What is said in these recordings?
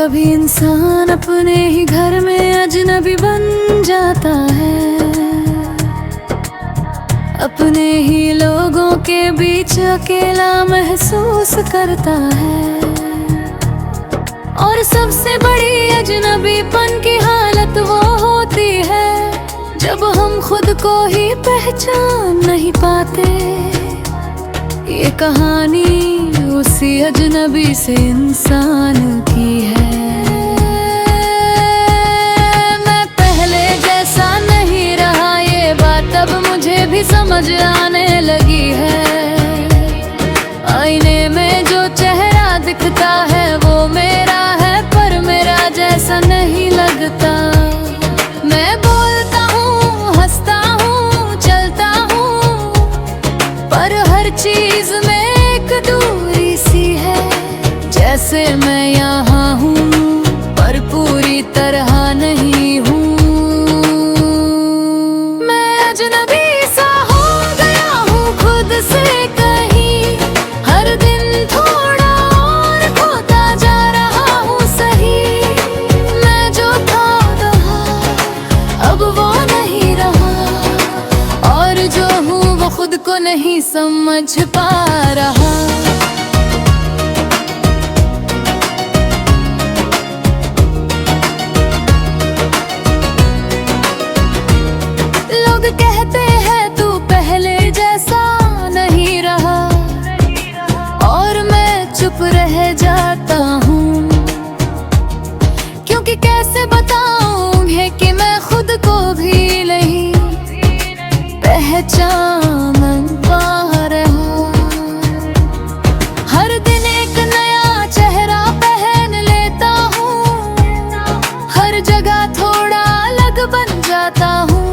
कभी इंसान अपने ही घर में अजनबी बन जाता है, अपने ही लोगों के बीच अकेला महसूस करता है। और सबसे बड़ी अजनबीपन की हालत वो होती है जब हम खुद को ही पहचान नहीं पाते। ये कहानी उसी अजनबी से इंसान की है। मैं पहले जैसा नहीं रहा, ये बात अब मुझे भी समझ आने लगी है। आईने में जो चेहरा दिखता है वो मेरा है, पर मेरा जैसा नहीं लगता। मैं बोलता हूँ, हंसता हूँ, चलता हूँ, पर हर चीज में एक दूरी सी है। जैसे मैं यहाँ हूँ पर पूरी तरह नहीं हूँ। मैं अजनबी सा हो गया हूँ खुद से कहीं, हर दिन थोड़ा और खोता जा रहा हूँ सही। मैं जो था रहा अब वो नहीं रहा, और जो हूँ वो खुद को नहीं समझ पा रहा। लोग कहते हैं तू पहले जैसा नहीं रहा, और मैं चुप रह जाता हूँ, क्योंकि कैसे बताऊंगी कि मैं खुद को भी नहीं पहचान पा रहा। हर दिन एक नया चेहरा पहन लेता हूँ, हर जगह थोड़ा अलग बन जाता हूँ,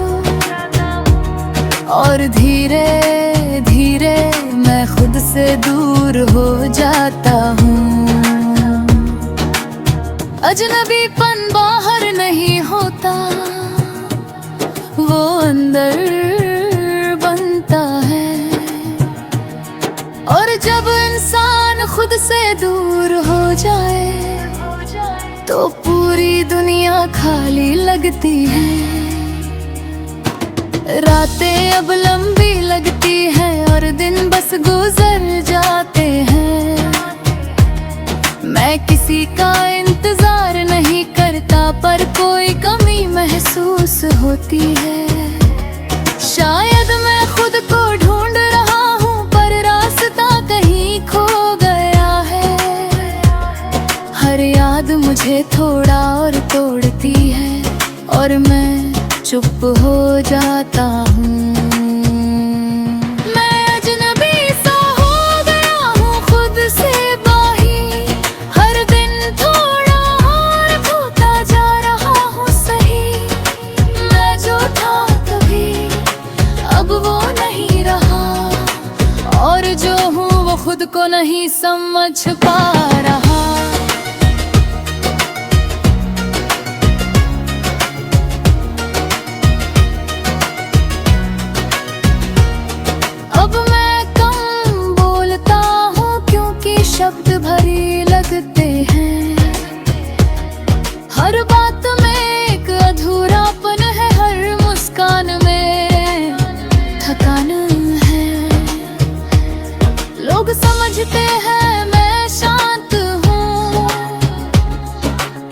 और धीरे धीरे मैं खुद से दूर हो जाता हूँ। अजनबीपन बाहर नहीं होता, वो अंदर बनता है। और जब इंसान खुद से दूर हो जाए तो पूरी दुनिया खाली लगती है। रातें अब लंबी लगती हैं और दिन बस गुजर जाते हैं। मैं किसी का इंतजार नहीं करता, पर कोई कमी महसूस होती है। शायद मैं खुद को ढूंढ रहा हूँ, पर रास्ता कहीं खो गया है। हर याद मुझे थोड़ा और तोड़ती है, और मैं चुप हो जाता हूँ। मैं अजनबी सा हो गया हूँ खुद से बाही, हर दिन थोड़ा और खोता जा रहा हूँ सही। मैं जो था कभी अब वो नहीं रहा, और जो हूँ वो खुद को नहीं समझ पा रहा। अब मैं कम बोलता हूँ क्योंकि शब्द भरी लगते हैं। हर बात में एक अधूरापन है, हर मुस्कान में थकान है। लोग समझते हैं मैं शांत हूँ,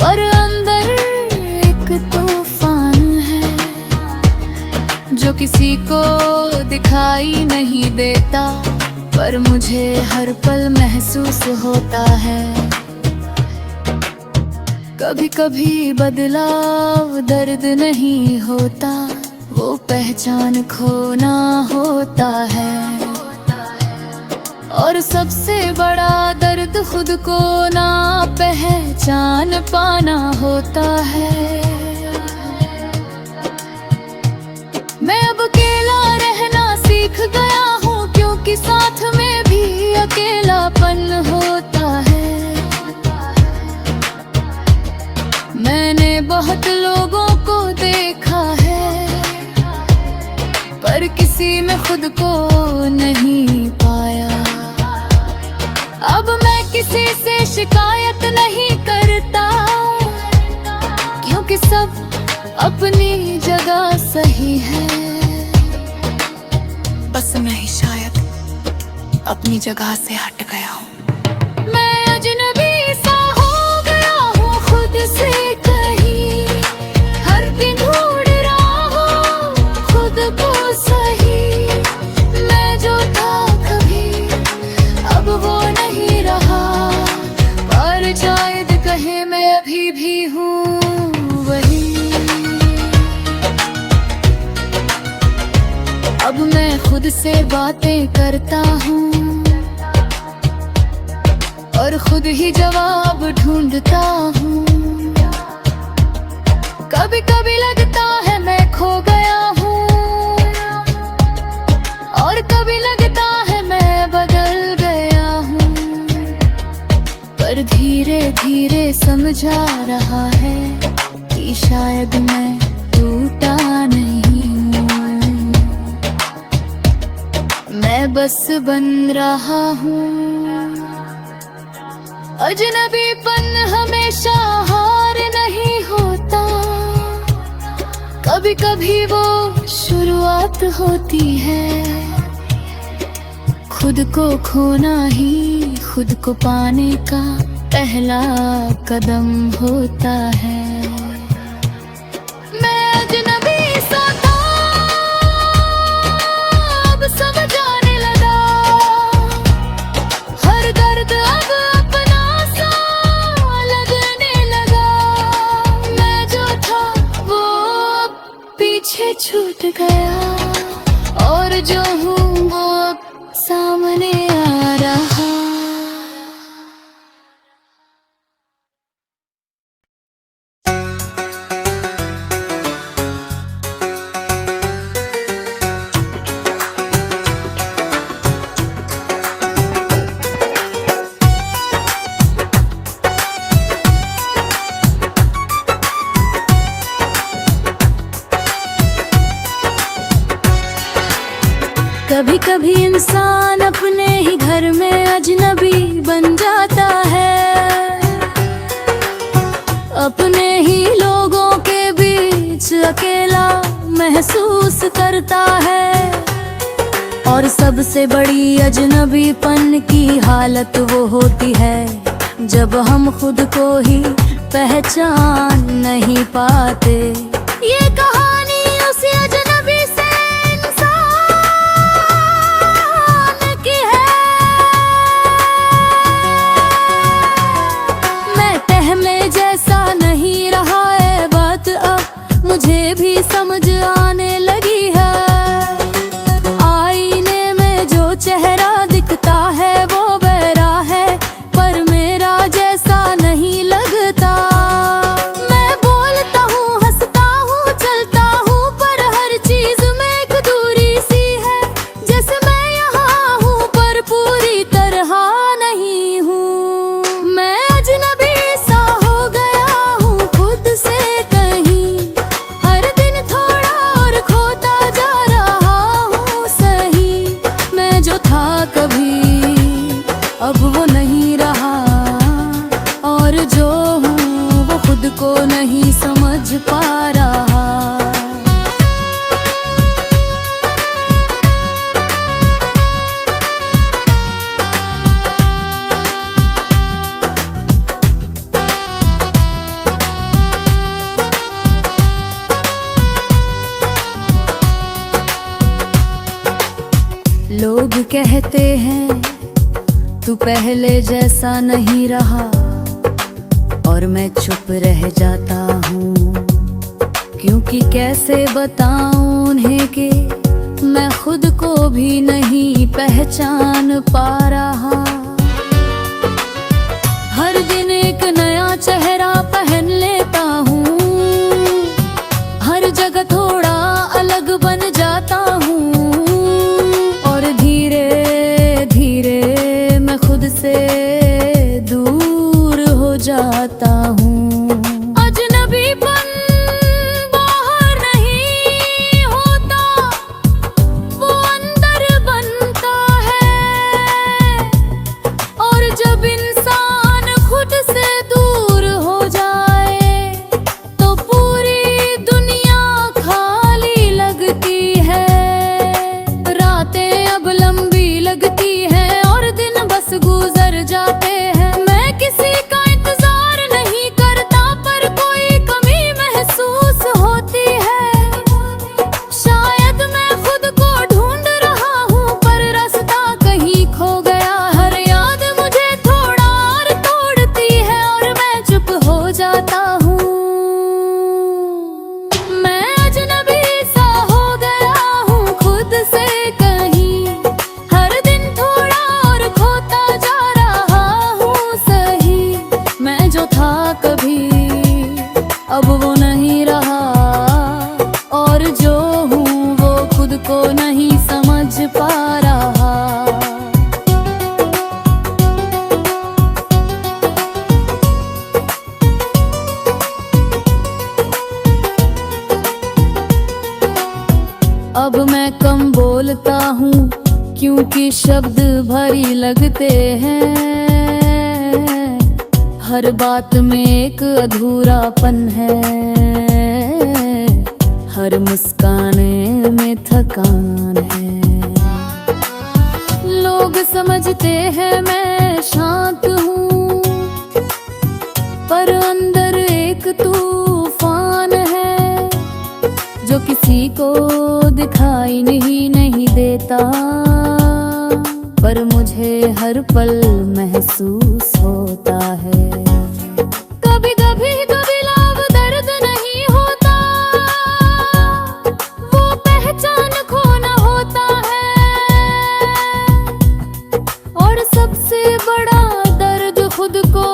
पर अंदर एक तूफान है जो किसी को दिखाई नहीं देता, पर मुझे हर पल महसूस होता है। कभी कभी बदलाव दर्द नहीं होता, वो पहचान खोना होता है। और सबसे बड़ा दर्द खुद को ना पहचान पाना होता है। मैं अब अकेला रहना सीख गया हूँ, क्योंकि साथ में भी अकेलापन होता है। मैंने बहुत लोगों को देखा है, पर किसी में खुद को नहीं पाया। अब मैं किसी से शिकायत नहीं करता, अपनी जगह सही है। बस मैं ही शायद अपनी जगह से हट गया हूँ। मैं अजनबी सा हो गया हूँ खुद से कहीं, हर दिन ढूंढ रहा हूँ खुद को सही। मैं जो था कभी अब वो नहीं रहा, पर शायद कहे मैं अभी भी हूँ वही। अब मैं खुद से बातें करता हूँ और खुद ही जवाब ढूंढता हूँ। कभी कभी लगता है मैं खो गया हूँ, और कभी लगता है मैं बदल गया हूँ। पर धीरे धीरे समझा रहा है कि शायद मैं टूटा नहीं हूँ, मैं बस बन रहा हूँ। अजनबीपन हमेशा हार नहीं होता, कभी कभी वो शुरुआत होती है। खुद को खोना ही खुद को पाने का पहला कदम होता है। मैं अजनबी सा था, अब समझ आने लगा, हर दर्द अब अपना सा लगने लगा। मैं जो था वो अब पीछे छूट गया, और जो हूँ वो अब सामने आ रहा। कभी कभी इंसान अपने ही घर में अजनबी बन जाता है, अपने ही लोगों के बीच अकेला महसूस करता है। और सबसे बड़ी अजनबीपन की हालत वो होती है जब हम खुद को ही पहचान नहीं पाते। ये कहानी उसी अजनबी से मुझे भी समझ आने लगी है। आईने में जो चेहरा दिखता है वो बहरा है, पर मेरा जैसा नहीं लगता। मैं बोलता हूँ, हंसता हूँ, चलता हूँ, पर हर चीज में एक दूरी सी है। जैसे मैं यहाँ हूँ पर पूरी तरह नहीं हूँ। मैं अजनबी सा हो गया हूँ खुद से कहीं, अब वो नहीं रहा, और जो हूँ वो खुद को नहीं समझ पा रहा। लोग कहते हैं तू पहले जैसा नहीं रहा, और मैं चुप रह जाता हूँ, क्योंकि कैसे बताऊं उन्हें कि मैं खुद को भी नहीं पहचान पा रहा। हर दिन एक नया चेहरा पहन लेता हूँ, हर जगह थोड़ा अलग बन जाता हूँ, और धीरे धीरे खुद से दूर हो जाता हूँ। अजनबीपन बाहर नहीं होता, वो अंदर बनता है। और जब इंसान खुद से दूर हो जाए तो पूरी दुनिया और जो हूँ वो खुद को नहीं समझ पा रहा। अब मैं कम बोलता हूँ क्योंकि शब्द भारी लगते हैं। हर बात में एक अधूरापन है, हर मुस्काने में थकान है। लोग समझते हैं मैं शांत हूँ, पर अंदर एक तूफान है जो किसी को दिखाई नहीं देता, पर मुझे हर पल महसूस होता है। कभी कभी लाभ दर्द नहीं होता, वो पहचान खोना होता है। और सबसे बड़ा दर्द खुद को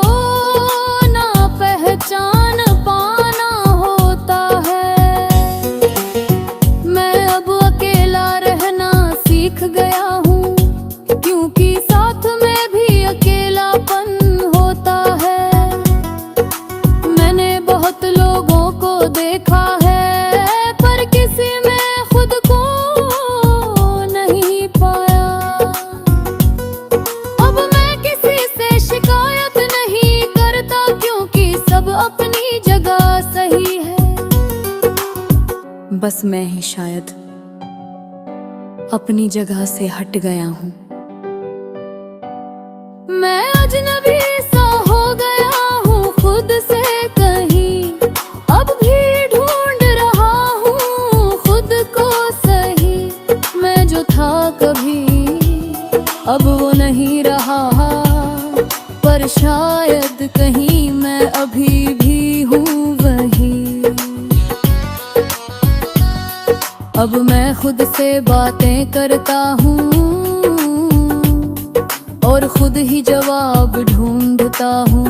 ना पहचान पाना होता है। मैं अब अकेला रहना सीख गया हूँ, क्योंकि साथ में भी अकेलापन होता है। मैंने बहुत लोगों को देखा है, पर किसी में खुद को नहीं पाया। अब मैं किसी से शिकायत नहीं करता, क्योंकि सब अपनी जगह सही है। बस मैं ही शायद अपनी जगह से हट गया हूँ। मैं अजनबी सा हो गया हूँ खुद से कहीं, अब भी ढूंढ रहा हूँ खुद को सही। मैं जो था कभी अब वो नहीं रहा, पर शायद कहीं मैं अभी भी हूँ वही। अब मैं खुद से बातें करता हूँ और खुद ही जवाब ढूंढता हूँ।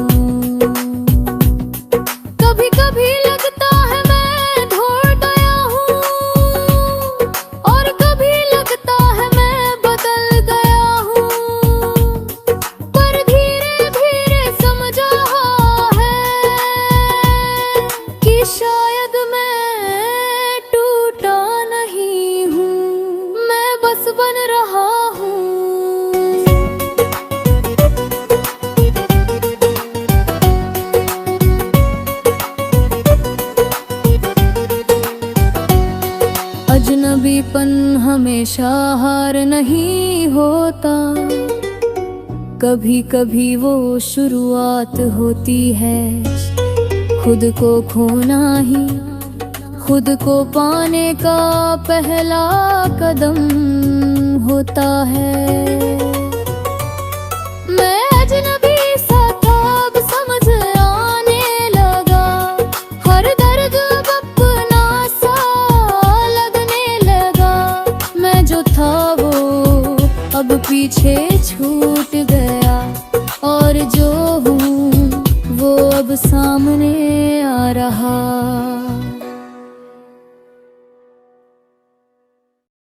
कभी कभी लगता है मैं ढूंढ गया हूँ, और कभी लगता है मैं बदल गया हूँ। पर धीरे धीरे समझ रहा है कि शायद मैं टूटा नहीं हूँ, मैं बस बन रहा हूँ। अजनबीपन हमेशा हार नहीं होता, कभी कभी वो शुरुआत होती है। खुद को खोना ही खुद को पाने का पहला कदम होता है। मैं अजनबी सा था, अब समझ आने लगा। हर दर्द अब अपना सा लगने लगा। मैं जो था वो अब पीछे छूट गया, और जो हूँ वो अब सामने आ रहा।